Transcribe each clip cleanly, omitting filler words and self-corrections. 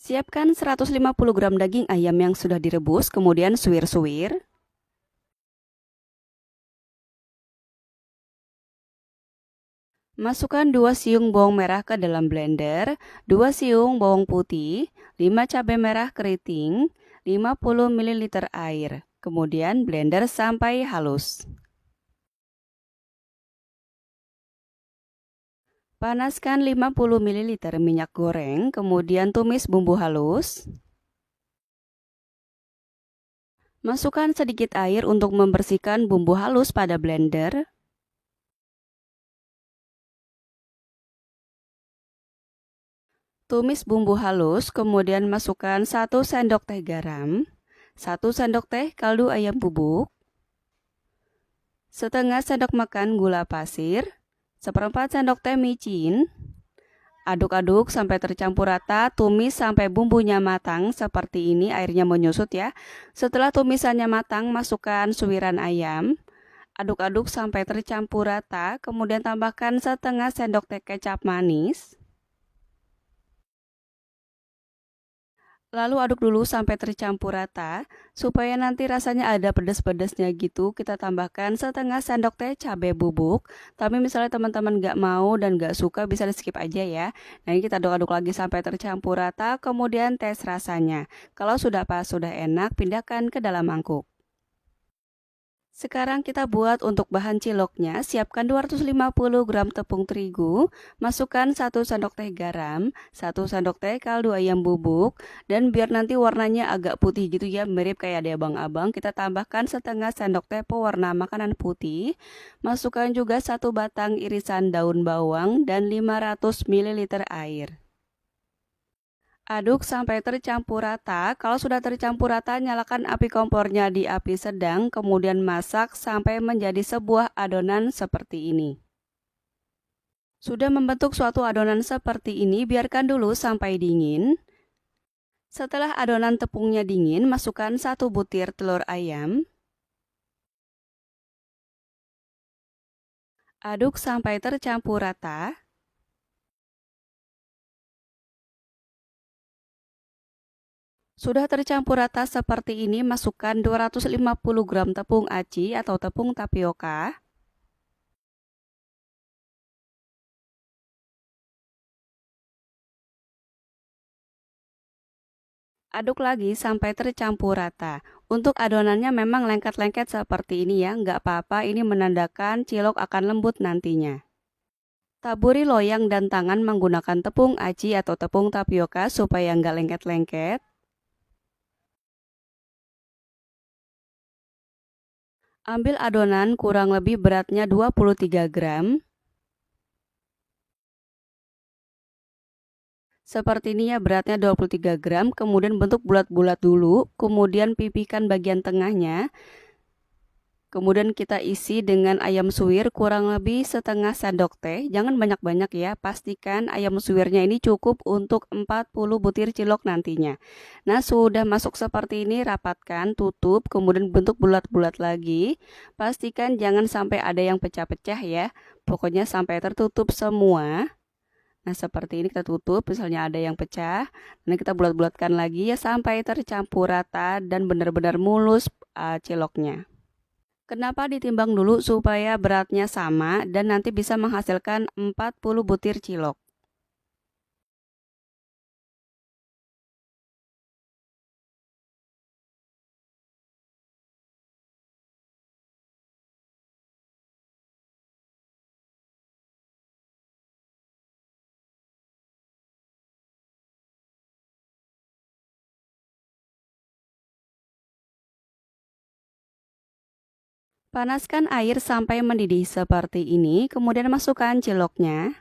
Siapkan 150 gram daging ayam yang sudah direbus, kemudian suwir-suwir. Masukkan 2 siung bawang merah ke dalam blender, 2 siung bawang putih, 5 cabai merah keriting, 50 ml air. Kemudian blender sampai halus. Panaskan 50 ml minyak goreng, kemudian tumis bumbu halus. Masukkan sedikit air untuk membersihkan bumbu halus pada blender. Tumis bumbu halus, kemudian masukkan 1 sendok teh garam, 1 sendok teh kaldu ayam bubuk, setengah sendok makan gula pasir, 1/4 sendok teh micin. Aduk-aduk sampai tercampur rata, tumis sampai bumbunya matang seperti ini, airnya menyusut ya. Setelah tumisannya matang, masukkan suwiran ayam. Aduk-aduk sampai tercampur rata, kemudian tambahkan setengah sendok teh kecap manis. Lalu aduk dulu sampai tercampur rata, supaya nanti rasanya ada pedas-pedasnya gitu. Kita tambahkan setengah sendok teh cabai bubuk. Tapi misalnya teman-teman nggak mau dan nggak suka, bisa di skip aja ya. Nah ini kita aduk-aduk lagi sampai tercampur rata, kemudian tes rasanya. Kalau sudah pas, sudah enak, pindahkan ke dalam mangkuk. Sekarang kita buat untuk bahan ciloknya. Siapkan 250 gram tepung terigu, masukkan 1 sendok teh garam, 1 sendok teh kaldu ayam bubuk, dan biar nanti warnanya agak putih gitu ya, mirip kayak ada abang-abang, kita tambahkan setengah sendok teh pewarna makanan putih. Masukkan juga 1 batang irisan daun bawang dan 500 ml air. Aduk sampai tercampur rata. Kalau sudah tercampur rata, nyalakan api kompornya di api sedang, kemudian masak sampai menjadi sebuah adonan seperti ini. Sudah membentuk suatu adonan seperti ini, biarkan dulu sampai dingin. Setelah adonan tepungnya dingin, masukkan 1 butir telur ayam. Aduk sampai tercampur rata. Sudah tercampur rata seperti ini, masukkan 250 gram tepung aci atau tepung tapioka. Aduk lagi sampai tercampur rata. Untuk adonannya memang lengket-lengket seperti ini ya, nggak apa-apa, ini menandakan cilok akan lembut nantinya. Taburi loyang dan tangan menggunakan tepung aci atau tepung tapioka supaya nggak lengket-lengket. Ambil adonan kurang lebih beratnya 23 gram. Seperti ini ya, beratnya 23 gram, kemudian bentuk bulat-bulat dulu, kemudian pipihkan bagian tengahnya. Kemudian kita isi dengan ayam suwir kurang lebih setengah sendok teh. Jangan banyak-banyak ya, pastikan ayam suwirnya ini cukup untuk 40 butir cilok nantinya. Nah, sudah masuk seperti ini, rapatkan, tutup, kemudian bentuk bulat-bulat lagi. Pastikan jangan sampai ada yang pecah-pecah ya. Pokoknya sampai tertutup semua. Nah, seperti ini kita tutup, misalnya ada yang pecah. Nanti kita bulat-bulatkan lagi ya sampai tercampur rata dan benar-benar mulus ciloknya. Kenapa ditimbang dulu supaya beratnya sama dan nanti bisa menghasilkan 40 butir cilok. Panaskan air sampai mendidih seperti ini, kemudian masukkan ciloknya.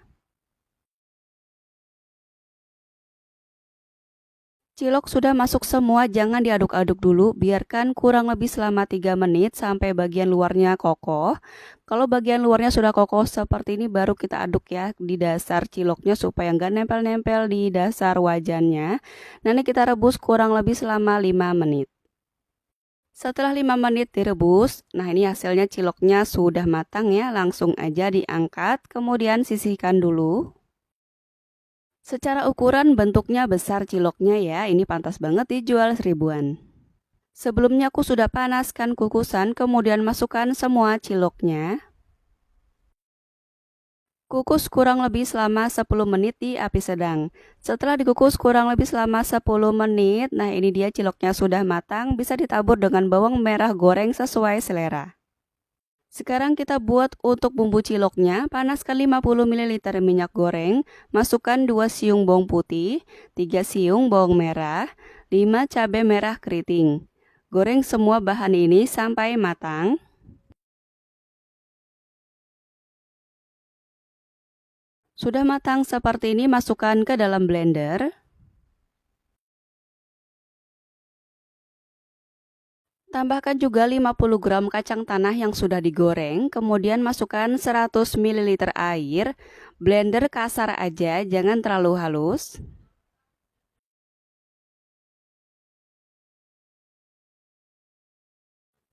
Cilok sudah masuk semua, jangan diaduk-aduk dulu, biarkan kurang lebih selama 3 menit sampai bagian luarnya kokoh. Kalau bagian luarnya sudah kokoh seperti ini, baru kita aduk ya di dasar ciloknya supaya nggak nempel-nempel di dasar wajannya. Nanti kita rebus kurang lebih selama 5 menit. Setelah 5 menit direbus, nah ini hasilnya ciloknya sudah matang ya, langsung aja diangkat, kemudian sisihkan dulu. Secara ukuran bentuknya besar ciloknya ya, ini pantas banget dijual seribuan. Sebelumnya aku sudah panaskan kukusan, kemudian masukkan semua ciloknya. Kukus kurang lebih selama 10 menit di api sedang. Setelah dikukus kurang lebih selama 10 menit, nah ini dia ciloknya sudah matang, bisa ditabur dengan bawang merah goreng sesuai selera. Sekarang kita buat untuk bumbu ciloknya, panaskan 50 ml minyak goreng, masukkan 2 siung bawang putih, 3 siung bawang merah, 5 cabai merah keriting. Goreng semua bahan ini sampai matang. Sudah matang seperti ini, masukkan ke dalam blender. Tambahkan juga 50 gram kacang tanah yang sudah digoreng, kemudian masukkan 100 ml air, blender kasar aja, jangan terlalu halus.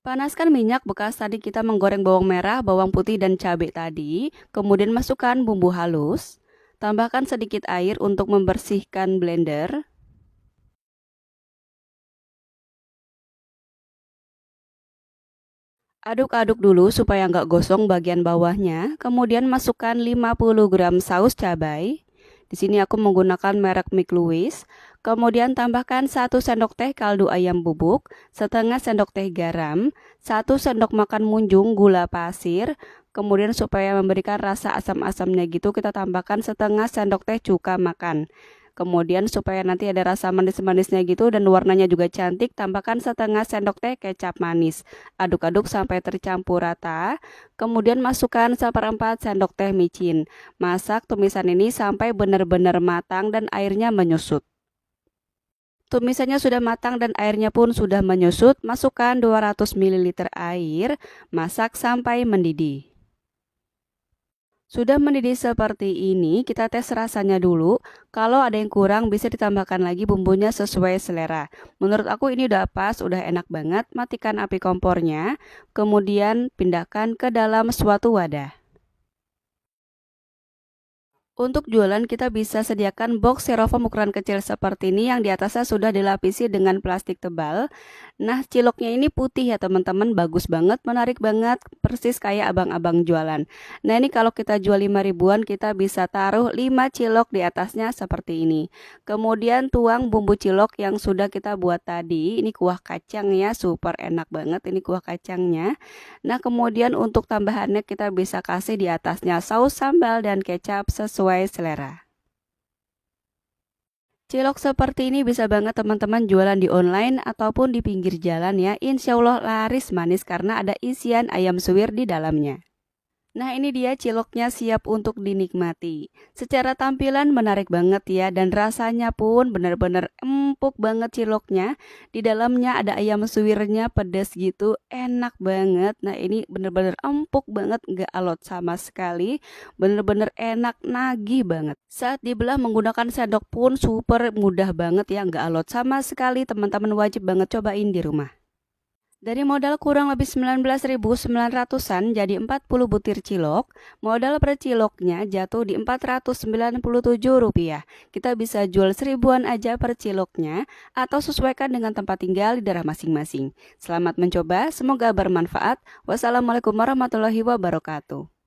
Panaskan minyak bekas tadi kita menggoreng bawang merah, bawang putih, dan cabai tadi, kemudian masukkan bumbu halus. Tambahkan sedikit air untuk membersihkan blender. Aduk-aduk dulu supaya nggak gosong bagian bawahnya. Kemudian masukkan 50 gram saus cabai. Di sini aku menggunakan merek Mick Louis. Kemudian tambahkan 1 sendok teh kaldu ayam bubuk, setengah sendok teh garam, 1 sendok makan munjung gula pasir. Kemudian supaya memberikan rasa asam-asamnya gitu, kita tambahkan setengah sendok teh cuka makan. Kemudian supaya nanti ada rasa manis-manisnya gitu dan warnanya juga cantik, tambahkan setengah sendok teh kecap manis. Aduk-aduk sampai tercampur rata. Kemudian masukkan seperempat sendok teh micin. Masak tumisan ini sampai benar-benar matang dan airnya menyusut. Tumisannya sudah matang dan airnya pun sudah menyusut. Masukkan 200 ml air. Masak sampai mendidih. Sudah mendidih seperti ini, kita tes rasanya dulu. Kalau ada yang kurang, bisa ditambahkan lagi bumbunya sesuai selera. Menurut aku ini udah pas, udah enak banget. Matikan api kompornya, kemudian pindahkan ke dalam suatu wadah. Untuk jualan kita bisa sediakan box styrofoam ukuran kecil seperti ini yang di atasnya sudah dilapisi dengan plastik tebal. Nah, ciloknya ini putih ya teman-teman, bagus banget, menarik banget, persis kayak abang-abang jualan. Nah, ini kalau kita jual 5 ribuan, kita bisa taruh 5 cilok di atasnya seperti ini. Kemudian tuang bumbu cilok yang sudah kita buat tadi. Ini kuah kacang ya, super enak banget ini kuah kacangnya. Nah, kemudian untuk tambahannya kita bisa kasih di atasnya saus sambal dan kecap sesuai selera. Cilok seperti ini bisa banget teman-teman jualan di online ataupun di pinggir jalan ya. Insya Allah laris manis karena ada isian ayam suwir di dalamnya. Nah, ini dia ciloknya siap untuk dinikmati. Secara tampilan menarik banget ya, dan rasanya pun benar-benar empuk banget ciloknya. Di dalamnya ada ayam suwirnya pedas gitu, enak banget. Nah, ini benar-benar empuk banget, nggak alot sama sekali. Benar-benar enak, nagih banget. Saat dibelah menggunakan sendok pun super mudah banget ya, nggak alot sama sekali. Teman-teman wajib banget cobain di rumah. Dari modal kurang lebih 19.900-an jadi 40 butir cilok, modal per ciloknya jatuh di Rp497. Kita bisa jual seribuan aja per ciloknya atau sesuaikan dengan tempat tinggal di daerah masing-masing. Selamat mencoba, semoga bermanfaat. Wassalamualaikum warahmatullahi wabarakatuh.